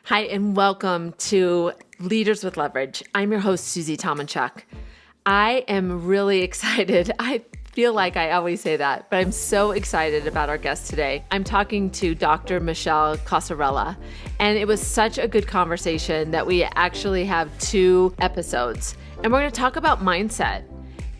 Hi, and welcome to Leaders with Leverage. I'm your host, Susie Tomanchuk. I am really excited. I feel like I always say that, but I'm so excited about our guest today. I'm talking to Dr. Michelle Casarella, and it was such a good conversation that we actually have 2 episodes, and we're going to talk about mindset.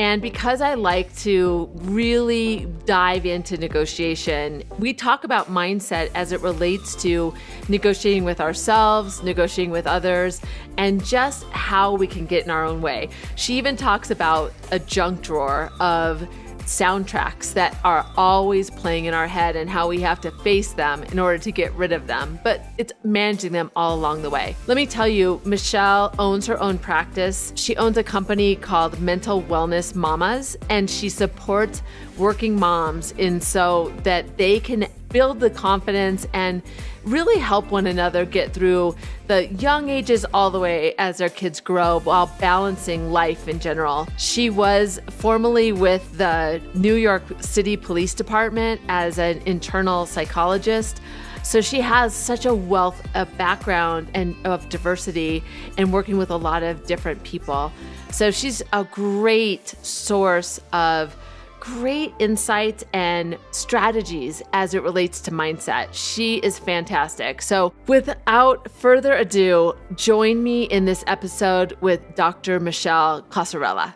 And because I like to really dive into negotiation, we talk about mindset as it relates to negotiating with ourselves, negotiating with others, and just how we can get in our own way. She even talks about a junk drawer of soundtracks that are always playing in our head and how we have to face them in order to get rid of them, but it's managing them all along the way. Let me tell you, Michelle owns her own practice. She owns a company called Mental Wellness Mamas, and she supports working moms in so that they can build the confidence and really help one another get through the young ages all the way as their kids grow while balancing life in general. She was formerly with the New York City Police Department as an internal psychologist. So she has such a wealth of background and of diversity and working with a lot of different people. So she's a great source of great insights and strategies as it relates to mindset. She is fantastic. So without further ado, join me in this episode with Dr. Michelle Casarella.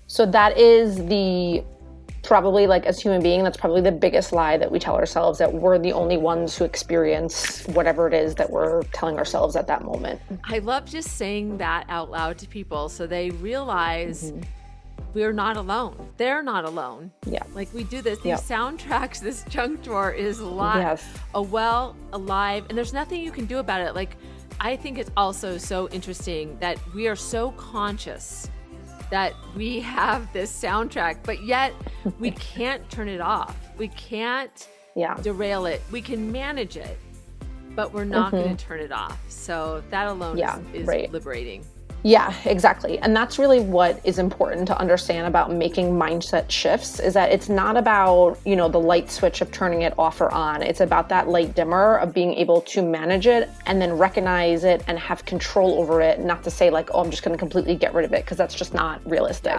So that is probably like as human being, that's probably the biggest lie that we tell ourselves, that we're the only ones who experience whatever it is that we're telling ourselves at that moment. I love just saying that out loud to people so they realize we're not alone. They're not alone. Yeah. Like we do this, these soundtracks, this junk drawer is alive, alive, and there's nothing you can do about it. Like, I think it's also so interesting that we are so conscious that we have this soundtrack, but yet we can't turn it off. We can't derail it. We can manage it, but we're not going to turn it off. So that alone is liberating. Yeah, exactly. And that's really what is important to understand about making mindset shifts, is that it's not about, the light switch of turning it off or on. It's about that light dimmer of being able to manage it and then recognize it and have control over it, not to say like, oh, I'm just going to completely get rid of it, because that's just not realistic.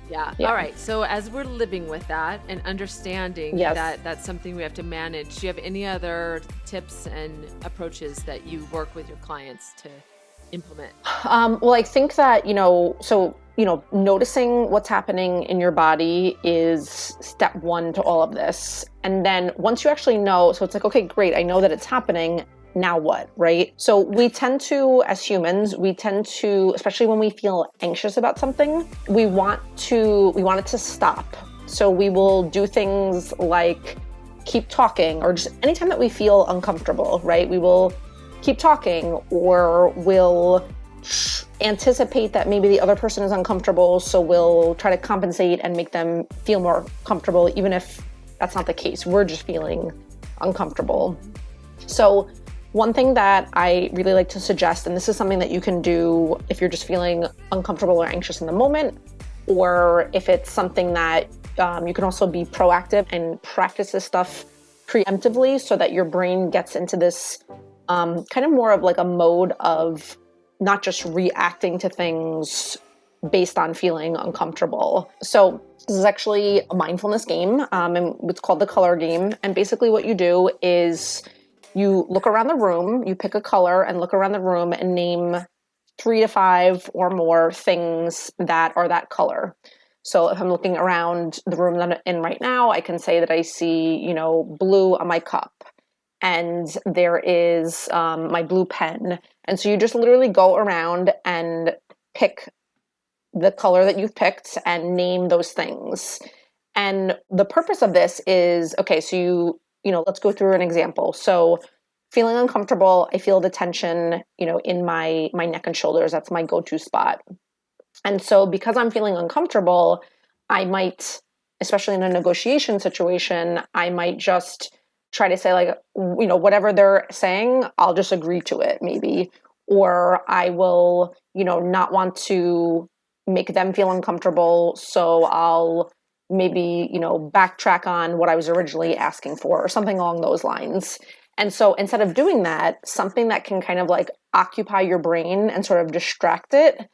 Yeah. All right. So as we're living with that and understanding that that's something we have to manage, do you have any other tips and approaches that you work with your clients to implement? Well, I think that, noticing what's happening in your body is step 1 to all of this. And then once you actually know, so it's like, okay, great, I know that it's happening. Now what, right? So we tend to, as humans, especially when we feel anxious about something, we want it to stop. So we will do things like keep talking, or just anytime that we feel uncomfortable, right? We will keep talking, or we'll anticipate that maybe the other person is uncomfortable, so we'll try to compensate and make them feel more comfortable, even if that's not the case. We're just feeling uncomfortable. So one thing that I really like to suggest, and this is something that you can do if you're just feeling uncomfortable or anxious in the moment, or if it's something that you can also be proactive and practice this stuff preemptively, so that your brain gets into this kind of more of like a mode of not just reacting to things based on feeling uncomfortable. So this is actually a mindfulness game, and it's called the color game. And basically what you do is you look around the room, you pick a color and look around the room and name 3 to 5 or more things that are that color. So if I'm looking around the room that I'm in right now, I can say that I see, blue on my cup, and there is my blue pen. And so you just literally go around and pick the color that you've picked and name those things. And the purpose of this is, okay, so let's go through an example. So feeling uncomfortable, I feel the tension, in my neck and shoulders. That's my go-to spot. And so because I'm feeling uncomfortable, I might, especially in a negotiation situation, I might just try to say like, whatever they're saying, I'll just agree to it maybe. Or I will, not want to make them feel uncomfortable. So I'll maybe, backtrack on what I was originally asking for or something along those lines. And so instead of doing that, something that can kind of like occupy your brain and sort of distract it,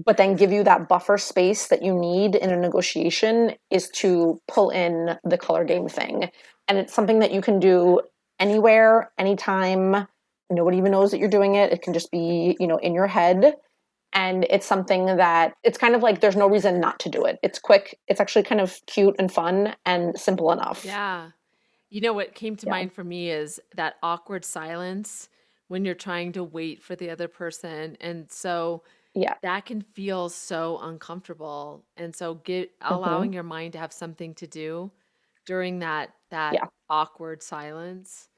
but then give you that buffer space that you need in a negotiation is to pull in the color game thing. And it's something that you can do anywhere, anytime. Nobody even knows that you're doing it. It can just be, in your head. And it's something that it's kind of like there's no reason not to do it. It's quick. It's actually kind of cute and fun and simple enough. Yeah. You know what came to Yeah. mind for me is that awkward silence when you're trying to wait for the other person. And so Yeah. that can feel so uncomfortable. And so Hmm. allowing your mind to have something to do during that Yeah. awkward silence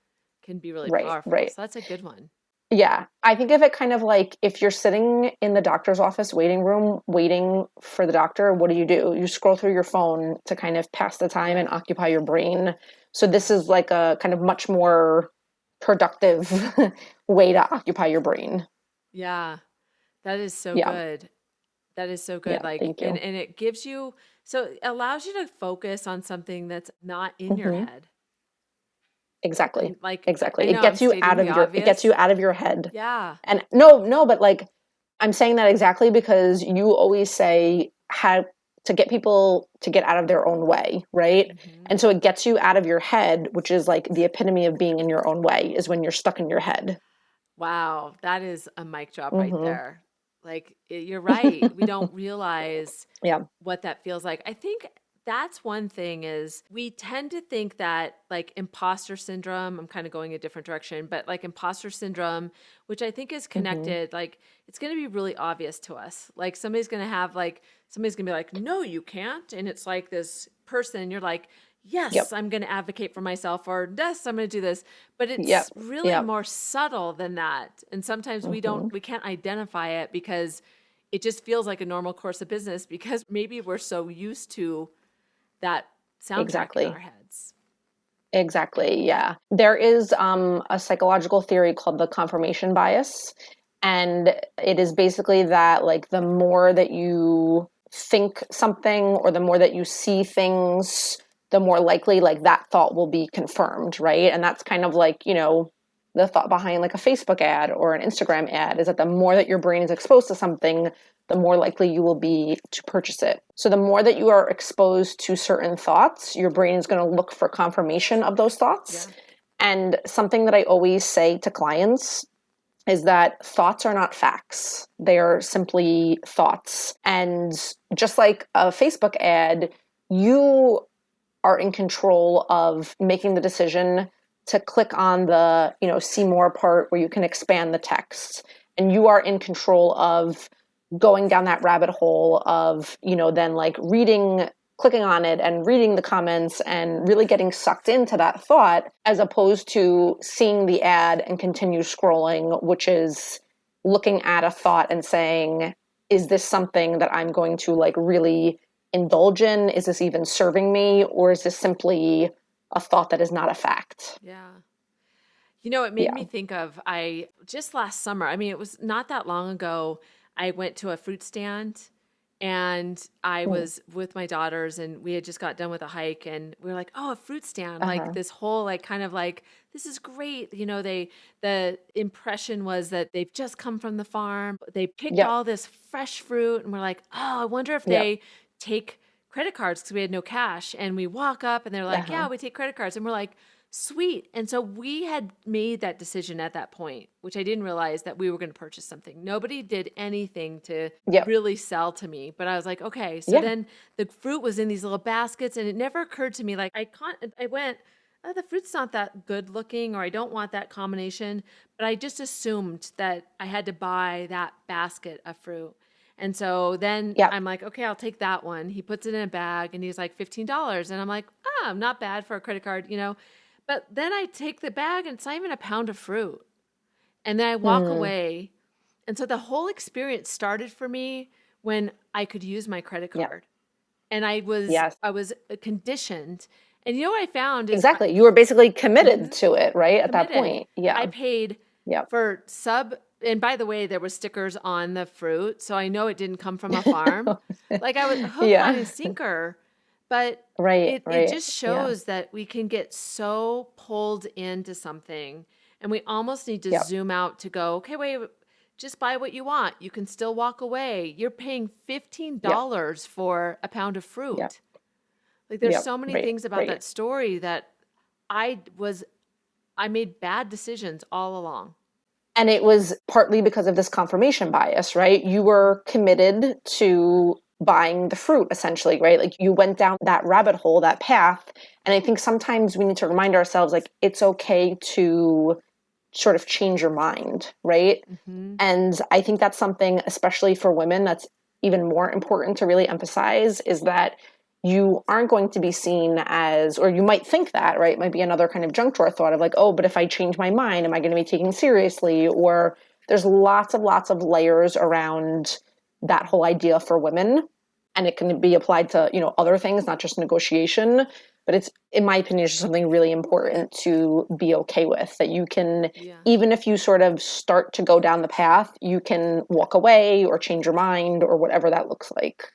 can be really Right. powerful. Right. So that's a good one. Yeah. I think of it kind of like if you're sitting in the doctor's office waiting room, waiting for the doctor, what do? You scroll through your phone to kind of pass the time and Yeah. occupy your brain. So this is like a kind of much more productive way to occupy your brain. Yeah. That is so Yeah. good. That is so good. Yeah. Like, Thank you. and it gives you, so it allows you to focus on something that's not in your Hmm. head. Exactly. And like, Exactly. I It know I'm gets you stating out the of obvious. your head. Yeah. And no, but like I'm saying that exactly because you always say how to get people to get out of their own way, right? Hmm. And so it gets you out of your head, which is like the epitome of being in your own way is when you're stuck in your head. Wow. That is a mic drop right Hmm. there. Like, you're right. We don't realize Yeah. what that feels like. I think that's one thing is we tend to think that like imposter syndrome, I'm kind of going a different direction, but like imposter syndrome, which I think is Hmm. connected, like it's going to be really obvious to us. Like somebody's going to be like, no, you can't. And it's like this person, you're like, yes, Yep. I'm going to advocate for myself, or yes, I'm going to do this. But Yep. it's really Yep. more subtle than that. And sometimes Hmm. we can't identify it because it just feels like a normal course of business because maybe we're so used to that soundtrack in our Exactly. heads. Exactly. Yeah. There is a psychological theory called the confirmation bias. And it is basically that, like, the more that you think something or the more that you see things, the more likely, like, that thought will be confirmed. Right. And that's kind of like, the thought behind like a Facebook ad or an Instagram ad is that the more that your brain is exposed to something, the more likely you will be to purchase it. So the more that you are exposed to certain thoughts, your brain is going to look for confirmation of those thoughts. Yeah. And something that I always say to clients is that thoughts are not facts. They are simply thoughts. And just like a Facebook ad, you are in control of making the decision to click on the, see more part where you can expand the text. And you are in control of going down that rabbit hole of, then like clicking on it and reading the comments and really getting sucked into that thought as opposed to seeing the ad and continue scrolling, which is looking at a thought and saying, is this something that I'm going to like really indulge in? Is this even serving me? Or is this simply a thought that is not a fact? Yeah. You know, it made Yeah. me think of I just last summer, I mean, it was not that long ago, I went to a fruit stand and I Mm. was with my daughters and we had just got done with a hike and we were like, oh, a fruit stand, like Uh-huh. this whole like kind of like this is great. You know, the impression was that they've just come from the farm. They picked Yep. all this fresh fruit and we're like, oh, I wonder if Yep. they take credit cards because we had no cash. And we walk up and they're like, Uh-huh. yeah, we take credit cards. And we're like, sweet. And so we had made that decision at that point, which I didn't realize that we were going to purchase something. Nobody did anything to Yep. really sell to me, but I was like, okay. So Yeah. then the fruit was in these little baskets and it never occurred to me like I went, oh, the fruit's not that good looking or I don't want that combination, but I just assumed that I had to buy that basket of fruit. And so then Yep. I'm like, okay, I'll take that one. He puts it in a bag and he's like $15. And I'm like, ah, not bad for a credit card, you know? But then I take the bag and it's not even a pound of fruit. And then I walk Mm. away. And so the whole experience started for me when I could use my credit Yep. card. And Yes. I was conditioned. And you know what I found is Exactly. You were basically committed Mhm. to it, right? At that Committed. point. I Yeah. paid Yep. for sub And by the way, there were stickers on the fruit, so I know it didn't come from a farm. Like I was hook, line, and Yeah. sinker. But Right, it right. just Yeah. shows that we can get so pulled into something, and we almost need to Yep. zoom out to go, okay, wait, just buy what you want. You can still walk away. You're paying Yep. $15 for a pound of Yep. fruit. Like there's Yep. so many Right. things about Right. that story that I was I made bad decisions all along. And it was partly because of this confirmation bias, right? You were committed to buying the fruit essentially, right? Like you went down that rabbit hole, that path. And I think sometimes we need to remind ourselves like it's okay to sort of change your mind, right? Hmm. And I think that's something, especially for women, that's even more important to really emphasize is that you aren't going to be seen as, or you might think that, right? It might be another kind of junk drawer thought of like, oh, but if I change my mind, am I going to be taken seriously? Or there's lots of layers around that whole idea for women. And it can be applied to, other things, not just negotiation. But it's, in my opinion, just something really important to be okay with, that you can, Yeah. even if you sort of start to go down the path, you can walk away or change your mind or whatever that looks like.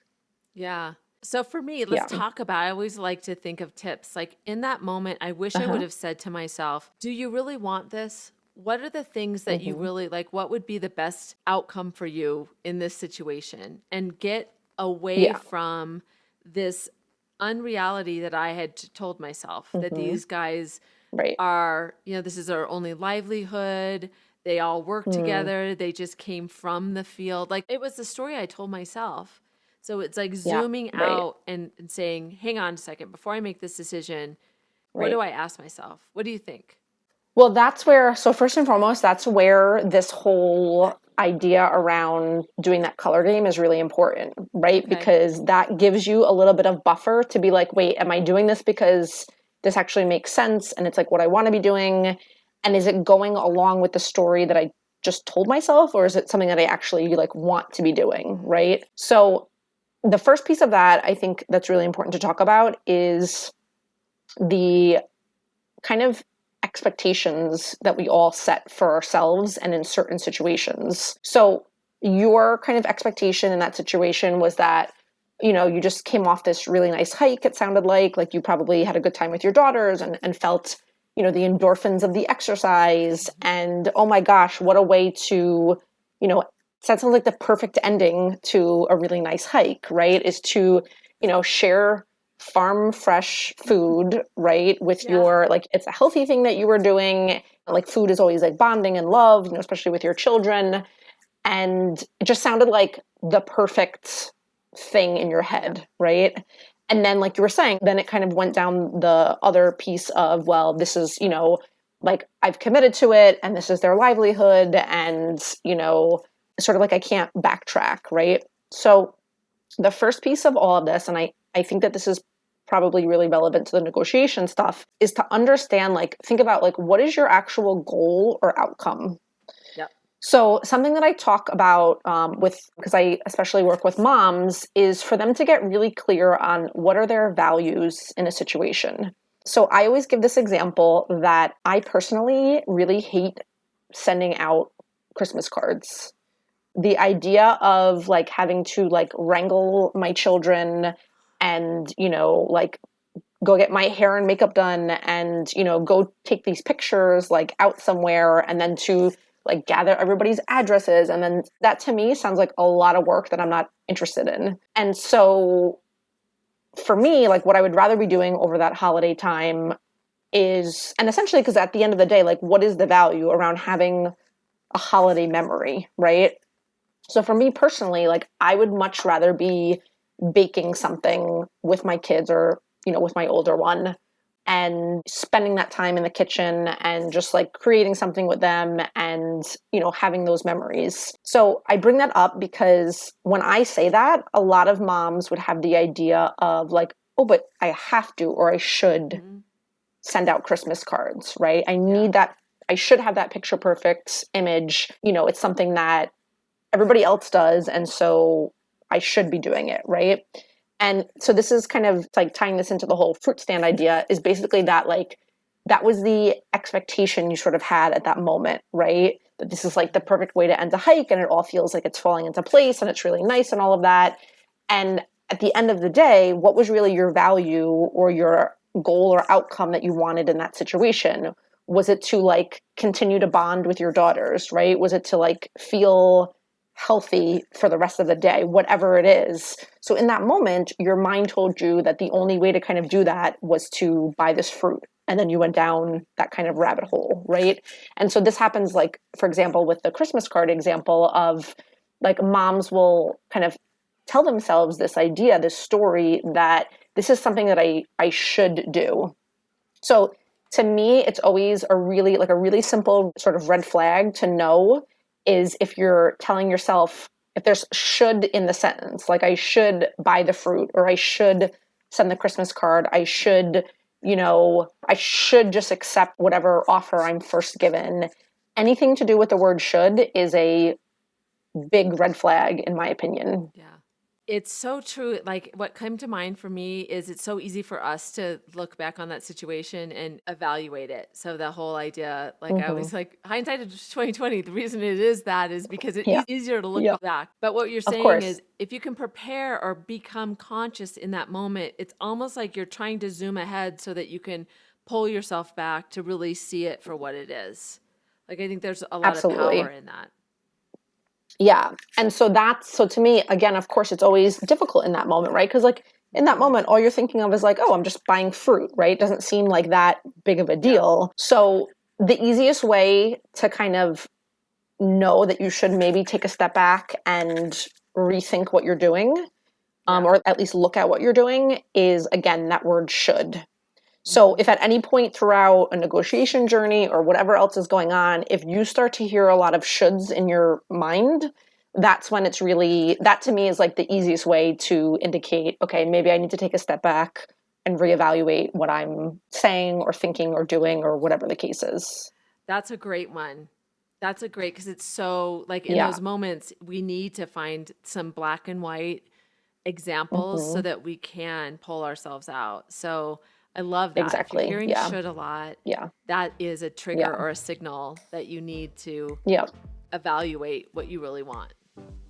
Yeah. So for me, let's Yeah. talk about, I always like to think of tips. Like in that moment, I wish I would Uh-huh. have said to myself, do you really want this? What are the things that you Mm-hmm. really like? What would be the best outcome for you in this situation? And get away Yeah. from this unreality that I had told myself that Mm-hmm. these guys Right. are, this is our only livelihood. They all work Mm. together. They just came from the field. Like it was the story I told myself. So it's like Yeah. zooming Right. out and saying, hang on a second, before I make this decision, what Right. do I ask myself? What do you think? Well, that's where, so first and foremost, that's where this whole idea around doing that color game is really important, right? Okay. Because that gives you a little bit of buffer to be like, wait, am I doing this because this actually makes sense and it's like what I want to be doing? And is it going along with the story that I just told myself, or is it something that I actually like want to be doing, right? So the first piece of that I think that's really important to talk about is the kind of expectations that we all set for ourselves and in certain situations. So your kind of expectation in that situation was that, you just came off this really nice hike, it sounded like you probably had a good time with your daughters and felt, the endorphins of the exercise. And oh my gosh, what a way to, that sounds like the perfect ending to a really nice hike, right? Is to, share farm fresh food, right? With Yeah. your, like, it's a healthy thing that you were doing. Like food is always like bonding and love, especially with your children. And it just sounded like the perfect thing in your Yeah. head, right? And then, like you were saying, then it kind of went down the other piece of, well, this is, like I've committed to it and this is their livelihood. And, sort of like I can't backtrack, right? So the first piece of all of this, and I think that this is probably really relevant to the negotiation stuff, is to understand, like, think about, like, what is your actual goal or outcome? Yep. So something that I talk about because I especially work with moms, is for them to get really clear on what are their values in a situation. So I always give this example that I personally really hate sending out Christmas cards. The idea of like having to like wrangle my children and, like go get my hair and makeup done and, go take these pictures like out somewhere and then to like gather everybody's addresses. And then that to me sounds like a lot of work that I'm not interested in. And so for me, like what I would rather be doing over that holiday time is, and essentially, because at the end of the day, like what is the value around having a holiday memory, right? So for me personally, like I would much rather be baking something with my kids or, with my older one and spending that time in the kitchen and just like creating something with them and, having those memories. So I bring that up because when I say that, a lot of moms would have the idea of like, oh, but I have to, or I should Mm-hmm. send out Christmas cards, right? I need that. I should have that picture perfect image. It's something that everybody else does, and so I should be doing it, right? And so this is kind of like tying this into the whole fruit stand idea, is basically that like that was the expectation you sort of had at that moment, right? That this is like the perfect way to end a hike and it all feels like it's falling into place and it's really nice and all of that. And at the end of the day, what was really your value or your goal or outcome that you wanted in that situation? Was it to like continue to bond with your daughters, right? Was it to like feel healthy for the rest of the day, whatever it is? So in that moment, your mind told you that the only way to kind of do that was to buy this fruit. And then you went down that kind of rabbit hole, right? And so this happens, like, for example, with the Christmas card example of like moms will kind of tell themselves this idea, this story that this is something that I should do. So to me, it's always a really simple sort of red flag to know is if you're telling yourself, if there's should in the sentence, like I should buy the fruit or I should send the Christmas card, I should, I should just accept whatever offer I'm first given. Anything to do with the word should is a big red flag, in my opinion. Yeah. It's so true. Like what came to mind for me is it's so easy for us to look back on that situation and evaluate it. So the whole idea, like I always like hindsight is 2020. The reason it is that is because it's easier to look back. But what you're saying is if you can prepare or become conscious in that moment, it's almost like you're trying to zoom ahead so that you can pull yourself back to really see it for what it is. Like I think there's a lot of power in that. Yeah. And so to me, again, of course, it's always difficult in that moment, right? Because like in that moment, all you're thinking of is like, oh, I'm just buying fruit, right? It doesn't seem like that big of a deal. So the easiest way to kind of know that you should maybe take a step back and rethink what you're doing, or at least look at what you're doing is, again, that word should. So if at any point throughout a negotiation journey or whatever else is going on, if you start to hear a lot of shoulds in your mind, that's when it's really, that to me is like the easiest way to indicate, okay, maybe I need to take a step back and reevaluate what I'm saying or thinking or doing or whatever the case is. That's a great one. That's a great, because it's so like in those moments, we need to find some black and white examples so that we can pull ourselves out. So I love that. Exactly. If you're hearing should a lot, that is a trigger or a signal that you need to evaluate what you really want.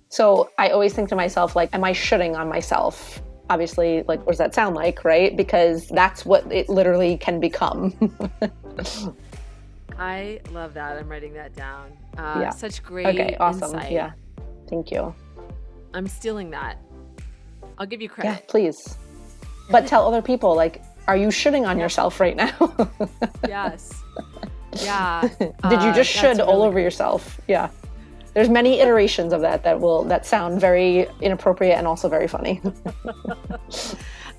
So I always think to myself, like, am I shoulding on myself? Obviously, like, what does that sound like, right? Because that's what it literally can become. I love that. I'm writing that down. Such great insight. Yeah. Thank you. I'm stealing that. I'll give you credit. Yeah, please. But tell other people, like, are you shitting on yourself right now? Yes. Yeah. Did you just should all over yourself? Yeah. There's many iterations of that sound very inappropriate and also very funny.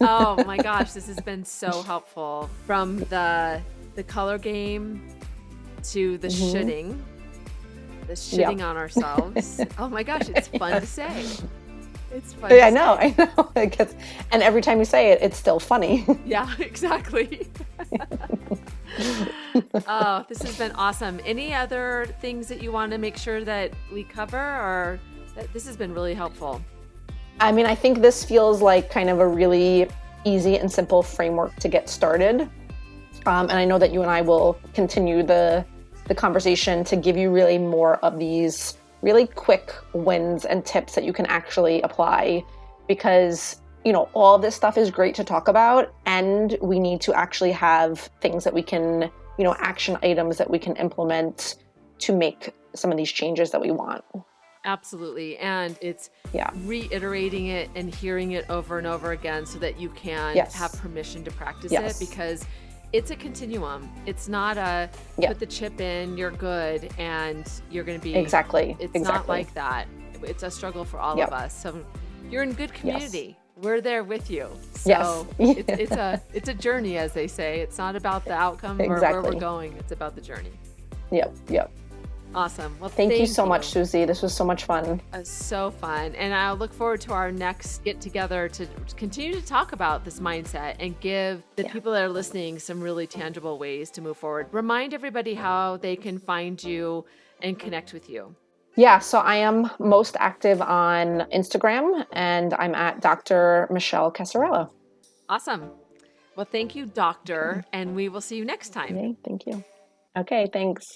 Oh my gosh, this has been so helpful. From the color game to the shitting on ourselves. Oh my gosh, it's fun to say. It's funny. I know. And every time you say it, it's still funny. Yeah, exactly. Oh, this has been awesome. Any other things that you want to make sure that we cover, or this has been really helpful? I mean, I think this feels like kind of a really easy and simple framework to get started. And I know that you and I will continue the conversation to give you really more of these really quick wins and tips that you can actually apply, because all this stuff is great to talk about, and we need to actually have things that we can, action items that we can implement to make some of these changes that we want. Absolutely. And it's reiterating it and hearing it over and over again so that you can have permission to practice it, because it's a continuum. It's not a put the chip in, you're good, and you're going to be... Exactly. It's not like that. It's a struggle for all of us. So you're in good community. We're there with you. So it's a journey, as they say. It's not about the outcome or where we're going. It's about the journey. Yep. Awesome. Well, thank you so much, Susie. This was so much fun. So fun. And I'll look forward to our next get together to continue to talk about this mindset and give the people that are listening some really tangible ways to move forward. Remind everybody how they can find you and connect with you. Yeah, so I am most active on Instagram, and I'm at Dr. Michelle Casarella. Awesome. Well, thank you, doctor, and we will see you next time. Yay, thank you. Okay, thanks.